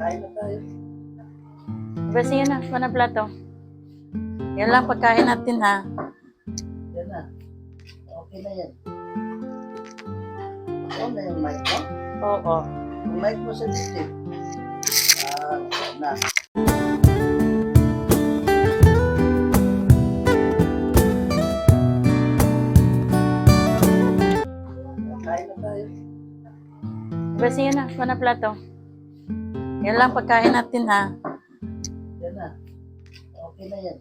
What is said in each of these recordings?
Kain na tayo. Basta yun na, mana plato. Yan lang pagkain natin ha. Yan na. Okay na yan. Oo na yung mic mo? Oo. Yung mic mo sa dito. Na. Kain na tayo. Basta yun na, mana plato. Yan lang pagkain natin ha. Yan na. Okay na yan.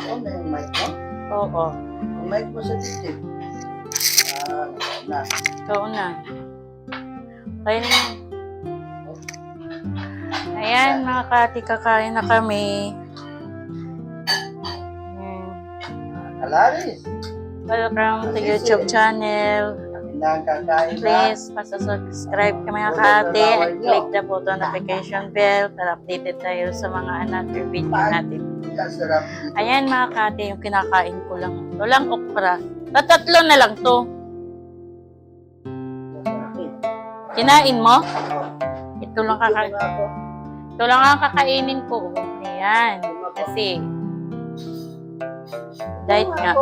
Oo na yung mic mo? Oo. Yung mic mo sa dito. Na. Ikaw na. Kain na. Ayan mga kati, kakain na kami. Alaris. Welcome to YouTube channel. Kakain na. Please, subscribe ka mga kati and click the button notification bell para updated tayo sa mga another video natin. Kasarap. Ayan mga kati, yung kinakain ko lang. Ito lang okra. Tatlo na lang to. Kinain mo? Ito lang kakain. Ito lang ang kakainin ko. Ayan. Kasi diet nga.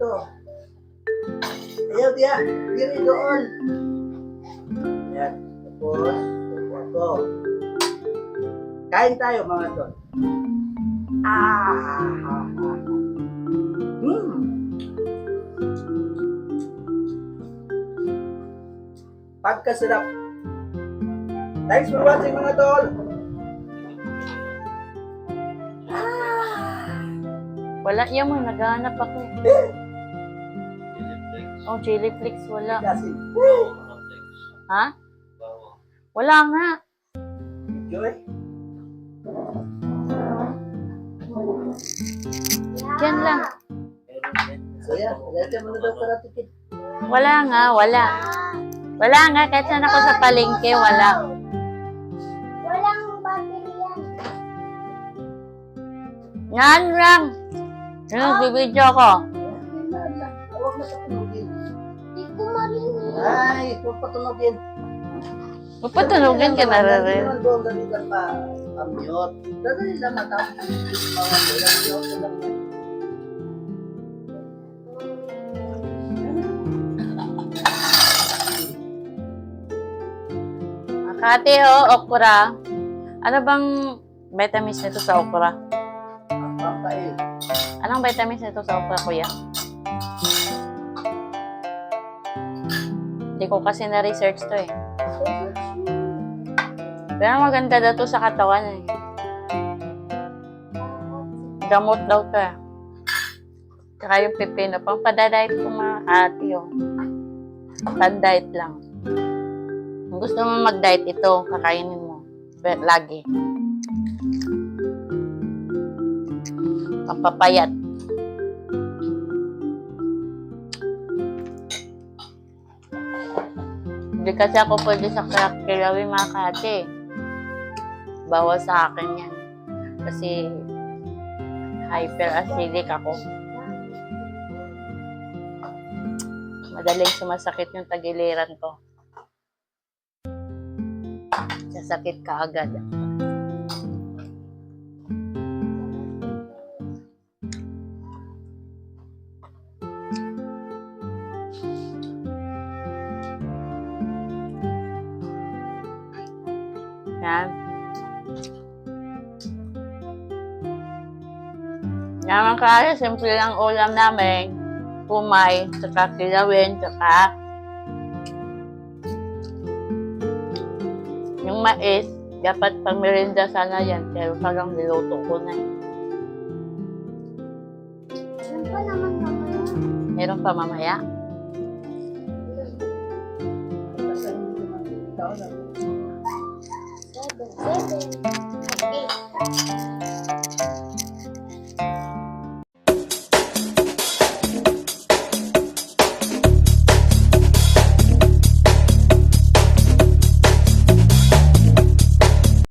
Ito. Ayaw diya. Diri doon. Ayan. Tapos, ito. Kain tayo mga tol. Pagkasarap. Thanks for watching mga tol. Wala yan mo. Naghahanap ako. Oh, chili flakes. Wala. Kasi, Ha? Wala nga. enjoy. Diyan lang. So yan, dito mo na daw para tikit. Wala nga. Wala. Wala nga. Kahit saan ako sa palengke, wala. Walang battery yan. Yan lang. Nagbibideo ko. Huwag na patunogin. Di ko marinig. Ay, huwag patunogin. Magpatunogin ka na rin. Hindi naman dali lang pa-mute. Dali lang matapos. Mga mute lang yan. Makati okra. Ano bang vitamins nito sa okra? Pampain. Anong vitamins nito sa okra, kuya? Hindi ko kasi na-research to eh. Pero maganda daw to sa katawan eh. Gamot daw to eh. Tsaka yung pipino. Pang padadiet ko mga kati oh. Pan-diet lang. Kung gusto mo mag-diet ito, kakainin mo. Lagi. Pampapayat. Hindi kasi ako pwede sa kilawin mga kati. Bawal sa akin yan. Kasi hyperacidic ako. Madaling sumasakit yung tagiliran ko. Sasakit ka agad. Yan. Naman kaya, simple lang ulam namin. Kumay, saka kilawin, saka yung mais, dapat pang merienda sana yan. Pero parang niluto ko na eh. Ano pa naman mamaya? Meron pa mamaya? Seven.